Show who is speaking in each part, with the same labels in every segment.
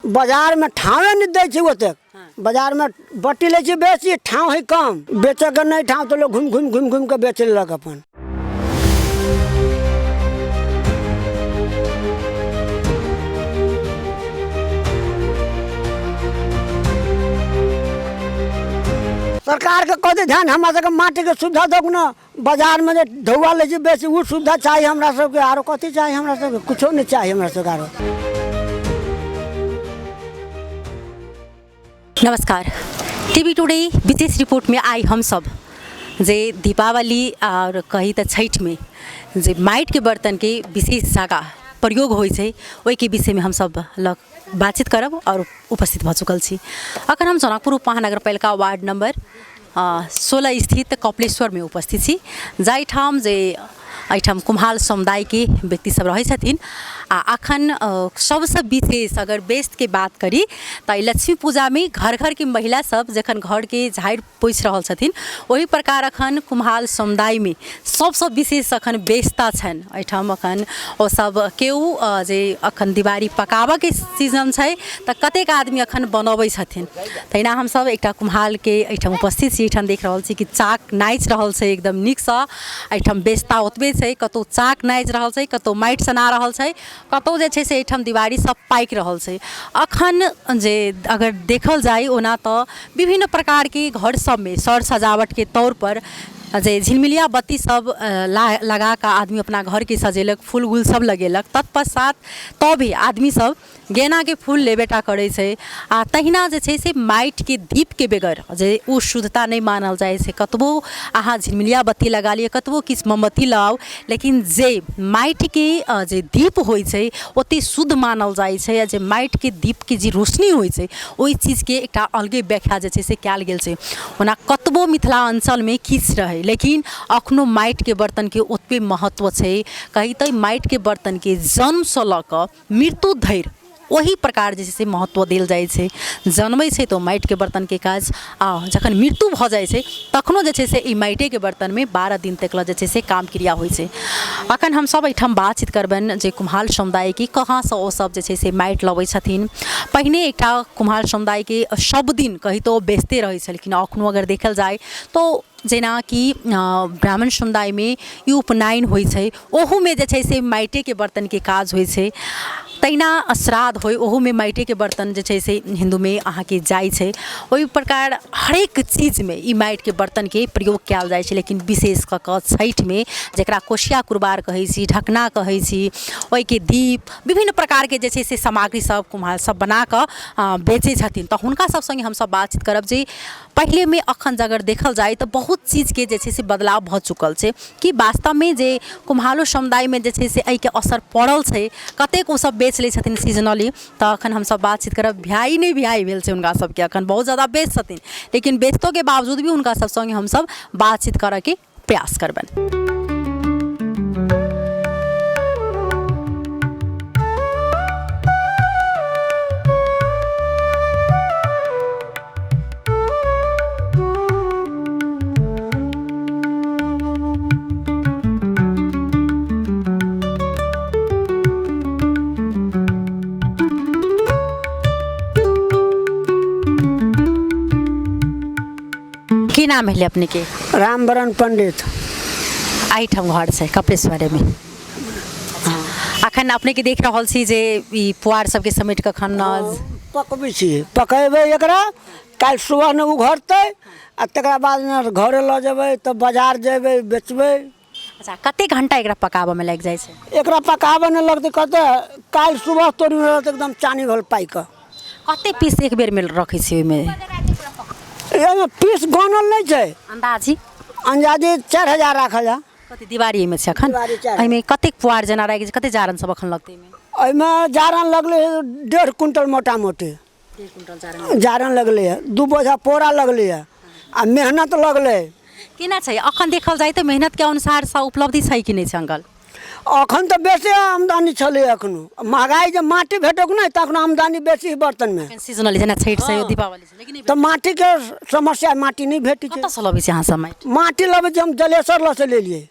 Speaker 1: बाजार में ठावे नहीं दै छै ओतेक बाजार में बट्टी लै छै बेसी ठाव है कम बेचे के नहीं ठाव तो लोग घूम घूम के बेच लेलक अपन। सरकार के कथी ध्यान हमरा सबके माटी के सुविधा दो ना बाजार में ढौआ ले बेसी उ सुविधा चाहिए हमरा सबके आरो कथी चाहिए हमरा सबके कुछो नहीं चाहिए हमरा सबके आरो।
Speaker 2: नमस्कार टीवी टुडे विशेष रिपोर्ट में आई हम सब जे दीपावली और कही तो छठ में जे माइट के बर्तन के विशेष जगह प्रयोग होइ छै ओहि के विषय में हम सब बातचीत करब और उपस्थित भ चुकल छी। अखन हम जनकपुर महानगरपालिका वार्ड नंबर 16 स्थित कपिलेश्वर में उपस्थित छी जाहिठाम जे एहिठाम कुम्हाल समुदाय के व्यक्ति सब रहे छथिन आ अखन सबसे विशेष अगर बेस्ट के बात करी तो लक्ष्मी पूजा में घर घर की महिला सब जखन घर के झाड़ पोछ रहल छथिन वही प्रकार अखन कुम्हाल समुदाय में सबसे विशेष अखन व्यस्तता छन। एहिठाम अखन ओ सब केहू जे अखन दिवाली पकाबा के सीजन छै त कतेक आदमी अखन बनबै छथिन तहिना हम सब एकटा कुम्हाल के एहिठाम उपस्थित छी। एहिठाम देख रहल छी कि चाक नाच रहल छै एकदम नीक सँ एहिठाम व्यस्तता ओतबे छै कतौ चाक नाच रहल छै कतौ माटि सना रहल छै कतौ जे छै से एहिठाम दिवाली सब पाकि रहल छै। अखन जे अगर देखल जाय ओना तऽ विभिन्न प्रकार के घर सब में सर सजावट के तौर पर जे झिलमिलिया बत्ती सब लगा कर आदमी अपना घर के सजेलक फूल उल सब लगेलक तत्पश्चात तभी आदमी सब गेना के फूल लेबेटा करे छै आ तहिना जे छै से माटि के दीप के बगैर जे उ शुद्धता नहीं मानल जाए छै कतबो अहाँ झिलमिलिया बत्ती लगा लिए कतबो किछ मोमबत्ती लगाओ लेकिन जे माटि के जे दीप होइ छै ओते शुद्ध मानल जाए छै जे माटि के दीप के जे रोशनी होइ छै ओहि चीज के एकटा अलगे व्याख्या जे छै से कयल गेल छै। ओना कतबो मिथिला अंचल में किछ रहे लेकिन अखनो माटि के बर्तन के ओतबे महत्व छै कही तो माटि के बर्तन के जन्म से ल क मृत्यु धरि वही प्रकार जे से महत्व देल जाए छै। जन्मै छै तो माटि के बर्तन के काज आ जखन मृत्यु भ जाए छै तखनो जे छै से ई माटि के बर्तन में 12 दिन तक जे छै से काम क्रिया होइ छै। अखन हम सब एहिठाम बातचीत करबन जे कुम्हाल समुदाय की कहाँ से ओ सब जे छै से माटि लबै छथिन। पहिने एकटा कुम्हाल समुदाय के सब दिन कही तो बेचते रहे छै लेकिन अखनो अगर देखल जाए तो जेना कि ब्राह्मण समुदाय में ई उपनयन होइ छै ओहू में जे छै से माटि के बर्तन के काज होइ छै। तहिना श्राद्ध होइ ओहू में माटि के बर्तन जे छै से हिंदू में अहाँ के जाय छै ओहि प्रकार हरेक चीज में ई माटि के बर्तन के प्रयोग कयल जाय छै। लेकिन विशेष क के छठ में जकरा कोशिया कुरबार कहै छी ढकना कहै छी ओहि के दीप विभिन्न प्रकार के जे छै से सामग्री सब कुम्हाल सब बना क बेचै छथिन त हुनका सब संगे हम सब बातचीत करब जे पहले में अखन अगर देखल जाए तो बहुत चीज के जे छै से बदलाव भ चुकल छै कि वास्तव में जे कुम्हालो समुदाय में जे छै से एहि के असर पड़ल छै कतेक ओ सब बेच लै छथिन सीजनली। तो अखन हम सब बातचीत करब बिहाई नहीं बिहाई भेल छै हुनका सबके अखन बहुत ज़्यादा बेच छथिन लेकिन बेचतो के बावजूद भी हुनका सब संगे हम सब बातचीत करे के प्रयास करबन। की नाम है अपने के?
Speaker 1: रामवरण पंडित।
Speaker 2: एहिठाम घर छै कपिलेश्वर में। अखन अपने के देख रहल छी जे ई पुआर सबके समेट के अखन
Speaker 1: पकबै छी पकेबै एकरा काल सुबह ने उघरतै आ तकरा बाद ने घरे ल जेबै तो बाजार जेबै बेचबै।
Speaker 2: अच्छा कते घंटा एकरा पकाबे में लग जाए छै?
Speaker 1: एकरा पकाबे ने लगतै कते काल सुबह तोड़ी रहत एकदम चानी भल पाई क।
Speaker 2: कते पीस एक बेर में रखै छी ओमे?
Speaker 1: एमे पीस गनल नहीं छै
Speaker 2: अंदाजी
Speaker 1: अंदाजे 4000 राखल जा।
Speaker 2: कते दिवारी में छै अखन एमे कते पुआर जना राखै छै कते जारन सब अखन लगतै एमे?
Speaker 1: एमे जारन लगले 1.5 क्विंटल मोटा मोटी
Speaker 2: 1.5 क्विंटल
Speaker 1: जारन लगले है 2 बोझा पोरा लगले है आ मेहनत लगले
Speaker 2: केना छै अखन देखल जाए तो मेहनत के अनुसार सा उपलब्धि छै कि नहीं छै अंकल?
Speaker 1: अखन तो बेसी आमदनी चले अखनो महंगाई जब माटी भेटक नहीं तखन आमदनी बेसी बर्तन में
Speaker 2: सीजनली जना छठ से दीपावली से लेकिन
Speaker 1: तो माटी के समस्या माटी नहीं भेटी छै।
Speaker 2: कत से लबै छै अहाँ सब
Speaker 1: माटी लबै हम जलेसर ल से ले लिए।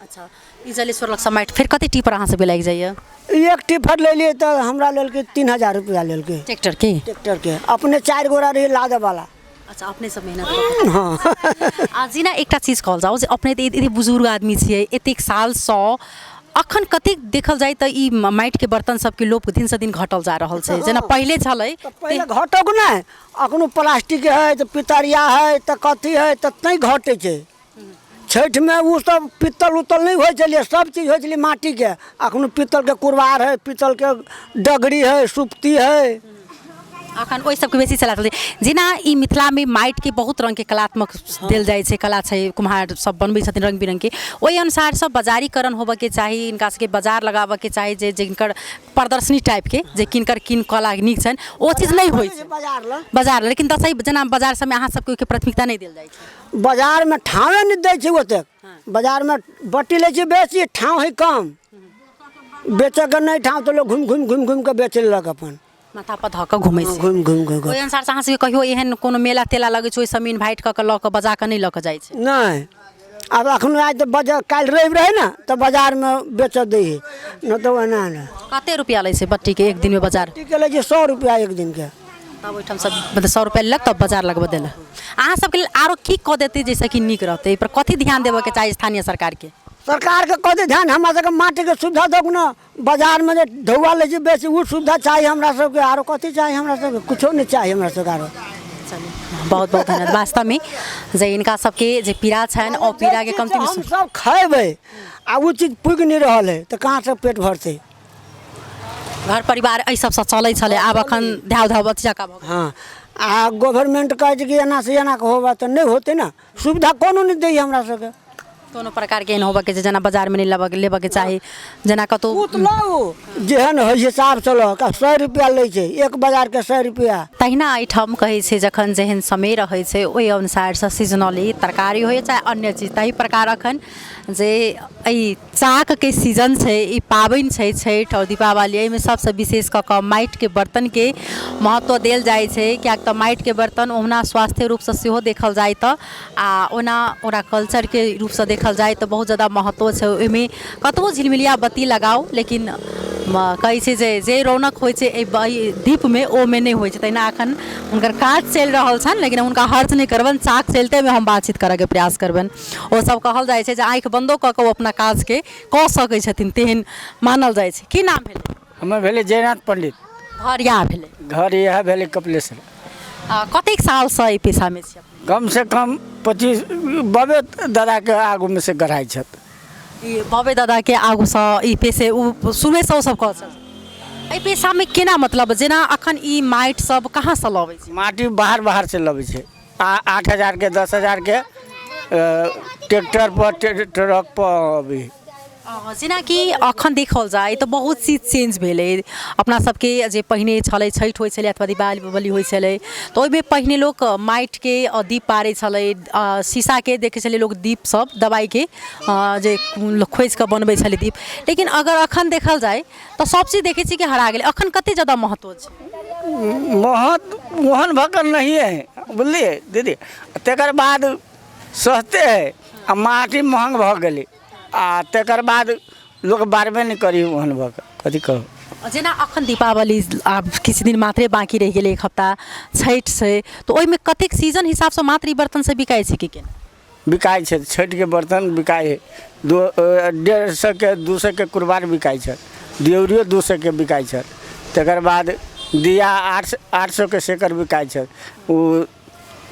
Speaker 2: अच्छा ई जलेश्वर लक्ष्य माटि फिर कते टिपर अहाँ सबके लागि जाइए?
Speaker 1: एक टिफर ले लिए तो हमरा लेलकै 3000 रुपया लेलकै
Speaker 2: ट्रैक्टर के?
Speaker 1: ट्रैक्टर के। अपने 4 गोरा रही लादे वाला।
Speaker 2: अच्छा, अपने सब मेहनत करके। हाँ। आज ना एकटा चीज कहल जाओ जे अपने त एते बुजुर्ग आदमी छियै, एतेक साल सँ अखन कतेक देखल जाए त ई माटि के बर्तन सबके लोप दिन से दिन घटल जा रहल छै। जेना पहिले छलै
Speaker 1: पहिले घटक नहि, अखनो प्लास्टिक है तो पितरिया है तो कथी है तो नहीं घटे छै। छठ में वो सब पित्तल उतल नहीं होइ छलिए, सब चीज होइ छलिए माटी के। अखनो पित्तल के कुरबार है, पित्तल के डगरी है, सुप्ती है।
Speaker 2: अखन ओहि सबके बेसी चला छै। जेना ई मिथिला में माटि के बहुत रंग के कलात्मक देल जाइ छै, कला छै, कुम्हार सब बनबै छथिन रंग बिरंग के। ओहि अनुसार सब बाजारीकरण होबे के चाही, इनका सबके बाजार लगाबे के चाही, जे जिनकर प्रदर्शनी टाइप के जे किनकर किन कला नीक छनि ओ चीज नहीं होइ छै बाजार। लेकिन दसई जेना बाजार सब में अहाँ सबके ओके प्राथमिकता नहीं देल जाइ छै।
Speaker 1: बाजार में ठावे नहीं दै छै ओतेक। बाजार में बट्टी लै छै बेसी, ठाव है कम। बेचे के नहीं ठाव तो लोग घूम घूम के बेच लेलक, अपन
Speaker 2: माथा पर धऽ कऽ घुमै छै।
Speaker 1: घूम घूम
Speaker 2: ओहि अनुसार से अहाँ सबके कहियो एहन कोनो मेला तेला लगै छै ओहि सब इनवाइट कऽ के लऽ कऽ बजा कऽ नहीं लऽ कऽ जाइ छै?
Speaker 1: नहीं, अब अखनो आज तो बाजार काल्हि रवि रहे ना तो बाजार में बेच दै है, न तो एना ना।
Speaker 2: कते रुपया लै छै बट्टी के एक दिन में बाजार?
Speaker 1: बट्टी के लै छै 100 रुपया एक दिन के।
Speaker 2: तब ओहिठाम सब मतलब 100 रुपया लेलक तब बाजार लगबऽ देलक। अहाँ सबके लेल आरो की कऽ देतै जैसे कि नीक रहतै, एहि पर कथी ध्यान देबऽ के चाही स्थानीय सरकार के?
Speaker 1: सरकार के कथी ध्यान, हमरा सबके माटी के सुविधा दो ना। बाजार में जे ढौआ लै छै बेसी उ सुविधा चाहिए हमरा सबके, आरो कथी चाहिए हमरा सबके? कुछो नहीं चाहिए हमरा सबके आरो।
Speaker 2: बहुत बहुत धन्यवाद। वास्तव में जे इनका सबके जे पीड़ा छनि ओ पीड़ा के कमती
Speaker 1: हम सब खेबै आ उ चीज पुग नहीं रहल है तो कहाँ से पेट भरतै?
Speaker 2: घर परिवार एहि सबसँ चलै छलै, आब अखन ध्याव धाव बच्चा का भऽ।
Speaker 1: हाँ, आ गवर्नमेंट कहै छै कि एना से एना के होबा तो नहीं होते ना। सुविधा कोनो नहीं दै हमरा सबके।
Speaker 2: कोनो प्रकार के एहन होबऽ के जेना बाजार में नहीं लेबऽ के चाही, जेना कतौ
Speaker 1: जेहन है हिसाब से लऽ 100 रुपया लै छै, एक बाजार के 100 रुपया।
Speaker 2: तहिना एहिठाम कहै छै जखन जेहन समय रहै छै ओहि अनुसार से सीजनली तरकारी होय चाहे अन्य चीज, ताहि प्रकार अखन जे ई चाक के सीजन छै, ई पाबनि छै छठि और दीपावली, एहिमे सबसे विशेष कऽ कऽ माटि के बर्तन के महत्व देल जाइ छै। किएक तऽ माटि के बर्तन ओना स्वास्थ्य रूप से सेहो देखल जाय तऽ आ ओना कल्चर के रूप से देखल जाए तो बहुत ज़्यादा महत्व छै। ओहिमे कतबो झिलमिलिया बत्ती लगाओ लेकिन कहै छै जे रौनक होइ छै एहि दीप में ओ में नहीं होइ छै। तहिना एखन हुनकर काज चलि रहल छनि, लेकिन हुनका हर्ज नहीं करबनि, चाक चलते में हम बातचीत करऽ के प्रयास करबनि। ओ सब कहल जाइ छै जे आँखि बंदो कऽ के ओ अपना काज के कऽ सकै छथिन, तेहन मानल जाइ छै। की नाम भेलै?
Speaker 3: हमर भेलै जयनाथ पंडित।
Speaker 2: घर यहाँ भेलै?
Speaker 3: घर यह भेलै कपिलेश्वर।
Speaker 2: कतेक साल से एहि पेशा में छी?
Speaker 3: कम से कम 25 बबे दादा के आगू में से गढ़ाई छथि।
Speaker 2: ई बबे दादा के आगू से ई पेशे शुरू से ओ सब कऽ छथि। एहि पेशा में केना मतलब जेना अखन ई माटि सब कहाँ से लबै छै?
Speaker 3: माटी बाहर से लबै छै। 8000 के 10000 के ट्रैक्टर पर ट्रक पर अभी।
Speaker 2: जेना कि अखन देखल जाए तो बहुत चीज चेंज भेलै। अपना सबके जे पहिने छलै छठि होइ छलै अथवा दीपावली होइ छलै तो ओहिमे पहिने लोग माटि के दीप पारै छलै, शीशा के देखै छलै लोग दीप सब दवाई के जे खोजि कऽ बनबै छलै दीप। लेकिन अगर अखन देखल जाए तो सब चीज देखै छी कि हरा गेलै। अखन कते ज्यादा महत्व छै?
Speaker 3: महत्व ओहन भकर नहीं है, बुझलिए दीदी। तकर बाद सस्ते है आ माटी महंग भऽ गेलै आ तकर बाद लोग बारबे नहीं करी ओहन भकर। कथी कहू?
Speaker 2: जेना अखन दीपावली आब किछु दिन मात्रे बाकी रहि गेलै, एक हफ्ता छठि छै तो ओहिमे कतेक सीजन हिसाब से मात्र ई बर्तन से बिकाइ छै कि केना?
Speaker 3: बिकाइ छै छठि के बर्तन बिकाइ है। 150 के 200 के कुरबार बिकाइ छै, दियौरियो 200 के बिकाइ छै। तकर बाद दिया 800 के शेकर बिकाइ छै। वो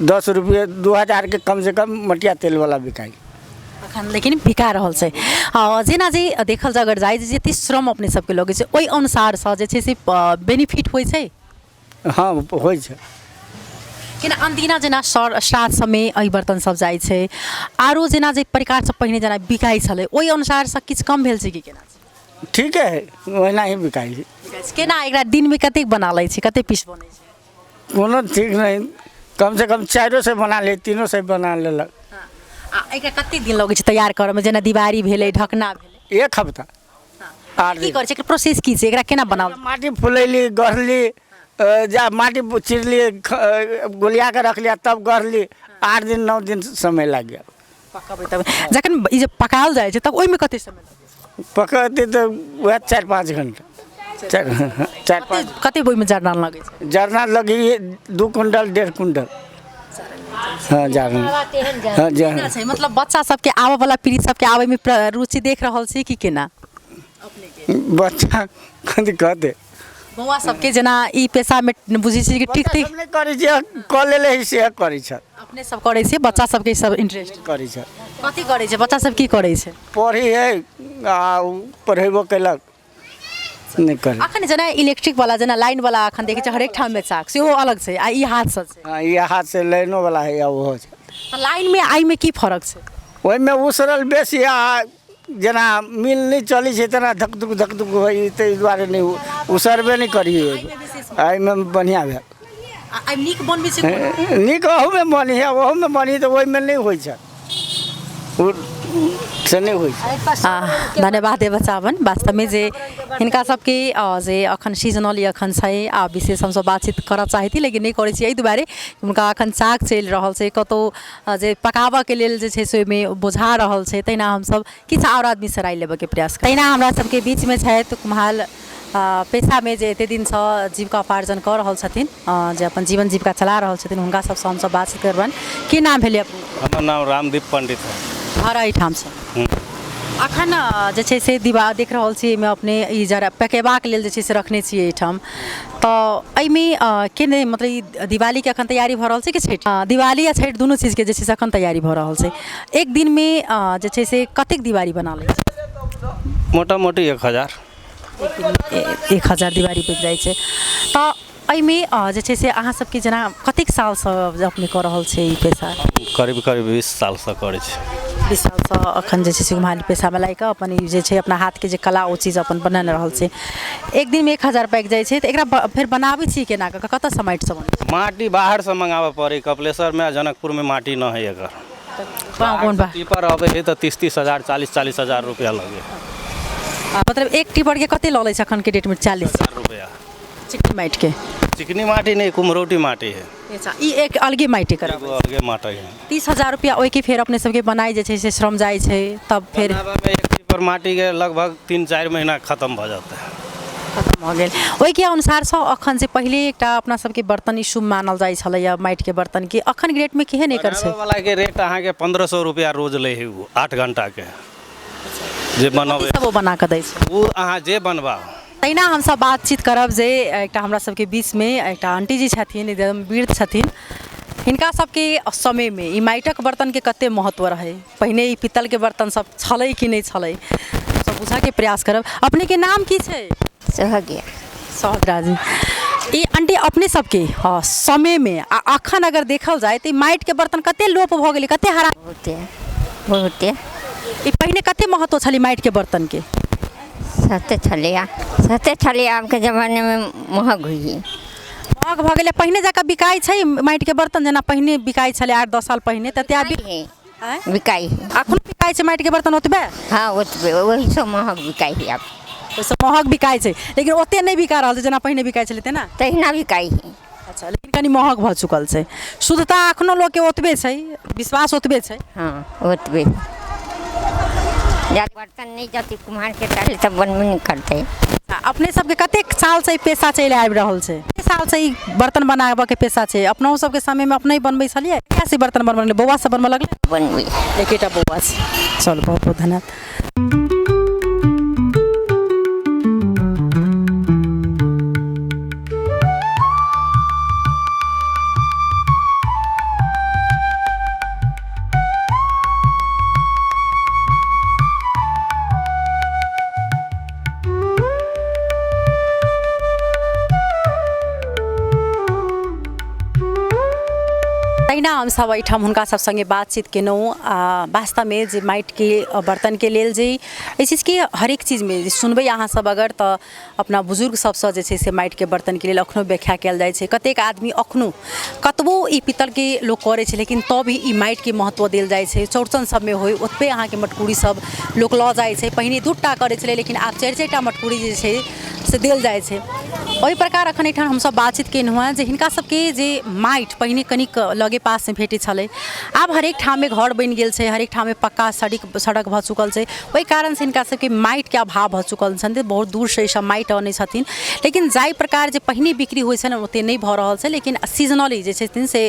Speaker 3: 10 रुपये 2000 के कम से कम मटिया तेल वाला बिकाइ
Speaker 2: अखन लेकिन बिका रहल छै। जेना जे देखल जा अगर जाए जते श्रम अपने सबके लगे छै ओहि अनुसार से जे छै से बेनिफिट होइ छै।
Speaker 3: हाँ होइ छै।
Speaker 2: केना अनदिना जेना श्राद्ध समय एहि बर्तन सब जाइ छै, आरो जेना जे प्रकार से पहिने जेना बिकाइ छलै ओहि अनुसार से किछु कम भेल छै कि केना?
Speaker 3: ठीक है, ओहिना ही बिकाइ छै।
Speaker 2: केना एकरा दिन में कतेक बना लै छै, कते पीस बनै छै?
Speaker 3: कोनो ठीक नहीं, कम से कम 4 से बना ले, 3 से बना लेलक।
Speaker 2: एकरा कतेक दिन लगै छै तैयार करऽ में? जेना दिवारी भेलै, ढकना भेलै,
Speaker 3: 1 हफ्ता।
Speaker 2: की करै छै एकरा प्रोसेस की छै? एकरा केना बनाओ?
Speaker 3: माटी फुलैली, गढ़ली, जा माटी चिरली, गोलिया के रख लिया, तब गढ़ली। 8 दिन 9 दिन समय लग गया।
Speaker 2: पकाबै तब जखन ई जे पकायल जाइ छै तब ओहिमे कते समय लगै
Speaker 3: पकते तो वह 4-5 घंटा 4-5
Speaker 2: कते ओहिमे जरना लगै छै
Speaker 3: जरना लगी 2 कुंटल 1.5 कुंटल। हाँ जरना हाँ जरना
Speaker 2: केना छै मतलब बच्चा सबके आबऽ वाला पीढ़ी सबके आबै में रुचि देख रहल छी कि केना
Speaker 3: बच्चा कथी कहते
Speaker 2: बौआ सबके जेना ई पेशा में बुझै छी कि ठीक ठीक
Speaker 3: हमने करै छै कऽ लेले ही से करै छै
Speaker 2: अपने सब करै छै बच्चा सबके सब इंटरेस्ट
Speaker 3: करै छै
Speaker 2: कथी करै छै बच्चा सब की करै छै
Speaker 3: पढ़ी है आ पढ़ेबो केलक नहीं करे।
Speaker 2: अखन जेना इलेक्ट्रिक वाला जेना लाइन वाला अखन देखै छै हरेक ठाम में चाक सेहो अलग छै आ ई हाथ से छै
Speaker 3: हाँ ये हाथ से लाइनो वाला है या वो छै
Speaker 2: तऽ लाइन में आई में की फर्क छै
Speaker 3: ओहिमे उसरल बेसी आ जेना मिल नहीं चली छै तना धक धुक होई ताहि दुआरे नहीं उसरबे नहीं करिए एहिमे बढ़िया भेल
Speaker 2: आई नीक बनबै छै
Speaker 3: नीक ओहूमे बनी है ओहूमे बनी तऽ ओहिमे नहीं होइ छै से नहीं होइ छै।
Speaker 2: धन्यवाद है बच्चावन वास्तव में जे हिनका सबके जे अखन सीजनल अखन छै आ विशेष हमसब बातचीत करऽ चाहती लेकिन नहीं करै छी एहि दुआरे हुनका अखन साग चलि रहल छै कतौ जे पकाबऽ के लेल जे छै से ओहिमे बुझा रहल छै तहिना हमसब किछु आओर आदमी से राय लेबऽ के प्रयास तहिना हमरा सबके बीच में छथि कुम्हाल पेशा में जे एते दिन से जीविकोपार्जन कऽ रहल छथिन जे अपन जीवन जीविका चला रहल छथिन हुनका सबसँ हमसब बातचीत करबनि की नाम भेलै अपन
Speaker 4: हमर नाम रामदीप पंडित है।
Speaker 2: घर एहिठाम से अखन जे छै से दीवार देख रहल छी एहिमे अपने ई जरा पकेबाक लेल जे छै से रखने छियै एहिठाम तऽ एहिमे केने मतलब ई दिवालीके अखन तैयारी भऽ रहल छै कि छठि दिवाली आ छठि दुनू चीजके जे छै से अखन तैयारी भऽ रहल छै एक दिनमे जे छै से कतेक दिवाली बना लै छै
Speaker 4: मोटा मोटी 1000
Speaker 2: 1000 दिवाली बनि जाइ छै तऽ एहिमे जे छै से अहाँ सबके जेना कतेक सालसँ अपने कऽ रहल छै ई पेशा
Speaker 4: करीब 20 सालसँ करै छै
Speaker 2: 20 सालसँ अखन जे छै से कुम्हारी पेशामे लागि कऽ अपन ई जे छै अपना हाथके जे कला ओ चीज अपन बना रहल छै एक दिनमे 1000 पाकि जाइ छै तऽ एकरा फेर बनाबै छी केना कऽ कतऽसँ माटिसँ बनै छै
Speaker 4: माटी बाहरसँ मंगाबऽ पड़ै कपिलेश्वरमे जनकपुरमे माटी न है एकर
Speaker 2: कोन बा
Speaker 4: टीपर अबै है तऽ 30 हजार 40 हजार रुपया लगे
Speaker 2: मतलब एक टीपरके कते लऽ लै छै अखनके डेटमे 40
Speaker 4: रुपया
Speaker 2: चिकनी माटिके
Speaker 4: चिकनी माटी नहीं कुम्हरौटी माटी है
Speaker 2: अच्छा ई एक अलगे माटि करब
Speaker 4: एगो अलगे माटी है
Speaker 2: 30,000 रुपया ओहिके फेर अपने सबके बनाई जे छै से श्रम जाइ छै तब फेर
Speaker 4: बनाबैमे एक टीपर माटी के लगभग 3-4 महीना खत्म भऽ जाता है
Speaker 2: खत्म भऽ गेल ओहिके अनुसारसँ अखन से पहिले एकटा अपना सबके बर्तन ई शुभ मानल जाइ छलैया माटिके बर्तन के अखन के रेटमे केहन एकर छै
Speaker 4: वाला के रेट अहाँके 1500 रुपया रोज लै है 8 घंटा के जे बनबै
Speaker 2: सब ओ बना कऽ दै छै
Speaker 4: ओ अहाँ जे बनबाओ
Speaker 2: तहिना हमसब बातचीत करब जे एकटा हमरा सबके बीचमे एकटा आंटी जी छथिन एकदम वृद्ध छथिन हिनका सबके समयमे ई माटिक बर्तनके कते महत्व रहै पहिने ई पित्तलके बर्तन सब छलै कि नहि छलै सब बुझऽके प्रयास करब अपनेके नाम की छै सहगरा जी ई आंटी अपने सबके समयमे आ अखन अगर देखल जाए तऽ ई माटिके बर्तन कते लोप भऽ गेलै कते हरा
Speaker 5: बहुते
Speaker 2: ई पहिने कते महत्व छलै माटिके बर्तनके
Speaker 5: सस्ते छलिए आबके जमानेमे महग होइए
Speaker 2: महग भऽ गेलै पहिने जकाँ बिकाइ छै माटिके बर्तन जेना पहिने बिकाइ छलै 8-10 साल पहिने तऽ त्या
Speaker 5: बिकाइ है
Speaker 2: अखनो बिकाइ छै माटिके बर्तन ओतबे
Speaker 5: हाँ ओतबे वही सब महग बिकाइ है आब
Speaker 2: ओहिसँ महग बिकाइ छै लेकिन ओते नहि बिका रहल छै जेना पहिने बिकाइ छलै तेना
Speaker 5: तहिना बिकाइ है
Speaker 2: अच्छा लेकिन कनि महग भऽ चुकल छै शुद्धता अखनो लोकके ओतबे छै विश्वास ओतबे छै
Speaker 5: हाँ ओतबे बर्तन नहीं जाती कुम्हार के डाले तब बनबे नहीं करते
Speaker 2: अपने सबके कतेक साल से पेशा चलि आबि रहल छै कतेक साल से ई बर्तन बनाबऽके पेशा छै अपनो सबके समयमे अपने बनबै छलियै कैसे बर्तन बनबऽ लगलै बौआ सब बनबऽ लगलै
Speaker 5: बनबे
Speaker 2: एकेटा बौआ छै चलू बहुत बहुत धन्यवाद तहिना हमसब एहिठाम हुनका सब संगे बातचीत केलहुँ वास्तवमे जे माटिके बर्तनके लेल जे एहि चीजके हरेक चीजमे सुनबै अहाँ सब अगर तऽ अपना बुजुर्ग सबसँ जे छै से माटिके बर्तनके लेल अखनो व्याख्या कयल जाइ छै कतेक आदमी अखनो कतबो ई पित्तलके लोक करै छै लेकिन तब भी ई माटिके महत्व देल जाइ छै चौड़चन सबमे होइ ओतबे अहाँके मटकुरी सब लोक लऽ जाइ छै पहिने 2टा करै छलै लेकिन आब 4-4टा मटकुरी जे छै से देल जाइ छै ओहि प्रकार अखन एहिठाम हमसब बातचीत केलहुँ हँ जे हिनका सबके जे माटि पहिने कनिक लगे पास में भेटै छलै आब हरेक ठाम में घर बनि गेल छै हरेक ठाम में पक्का सड़क भऽ चुकल छै ओहि कारण से हिनका सबके माटि के अभाव भऽ चुकल छनि बहुत दूर से सब माटि आनै छथिन लेकिन जाहि प्रकार जे पहिने बिक्री होइ छनि ओते नहि भऽ रहल छै लेकिन सीजनली जे छथिन से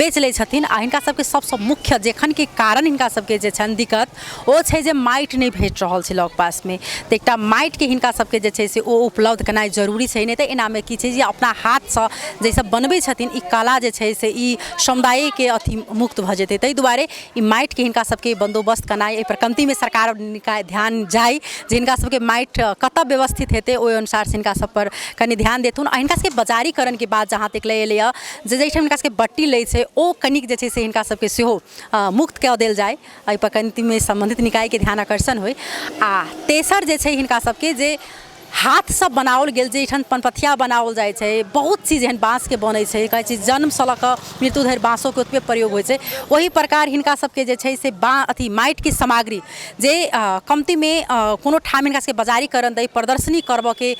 Speaker 2: बेच लै छथिन आ हिनका सबके सबसँ मुख्य जेखन के कारण हिनका सबके जे छनि दिक्कत ओ छै जे माटि नहि भेट रहल छै लग पास में तऽ एकटा माटि के हिनका सबके जे छै से ओ उपलब्ध केनाइ जरूरी छै नहि तऽ एनामे की छै जे अपना हाथसँ जे सब बनबै छथिन ई कला जे छै से ई समुदाय के अथी मुक्त भऽ जेतै ताहि दुआरे ई माटि के हिनका सबके बंदोबस्त केनाइ एहि पर कमती में सरकार निकाय ध्यान जाय जे हिनका सबके माटि कतऽ व्यवस्थित हेतै ओहि अनुसार से हिनका सब पर कनि ध्यान देथुन आ हिनका सबके बाजारीकरण के बाद जहाँ तक ले एलैए जे जाहिठाम हिनका सबके बट्टी लै छै ओ कनिक जे छै से हिनका सबके सेहो मुक्त कऽ देल जाय एहि पर कनि में संबंधित निकाय के ध्यान आकर्षण होय आ तेसर जे छै हिनका सबके जे हाथ से बनाओल गेल जे एहिठाम पनपथिया बनाओल जाइ छै बहुत चीज एहन बाँस के बनै छै कहै छै जन्म से लऽ कऽ मृत्यु धरि बाँसो के ओतबे प्रयोग होइ छै ओही प्रकार हिनका सबके जे छै से अथी माटि के सामग्री जे कमती में कोनो ठाम हिनका सबके बाजारीकरण दै प्रदर्शनी करबऽ के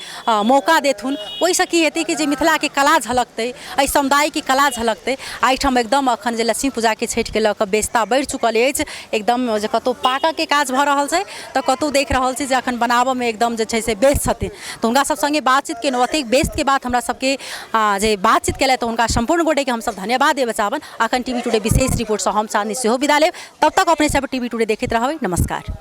Speaker 2: मौका देथुन ओहिसँ की हेतै कि जे मिथिला के कला झलकतै एहि समुदाय के कला झलकतै एहिठाम एकदम अखन जे लक्ष्मी पूजा के छठि के लऽ कऽ बेचता बढ़ि चुकल अछि एकदम जे कतौ पाकऽ के काज भऽ रहल छै तऽ कतौ देख रहल छी जे अखन बनाबऽ में एकदम जे छै से बेच छथिन तो हुनका सब संगे बातचीत के ओतेक बेस्ट के बात हमरा सबके जे बातचीत केलथि तऽ हुनका संपूर्ण गोटे के हम सब धन्यवाद देबऽ चाहबन अखन टीवी टुडे विशेष रिपोर्ट से हम चाँदनी सेहो विदा लेब तब तक अपने सब टीवी टुडे देखैत रहबै नमस्कार।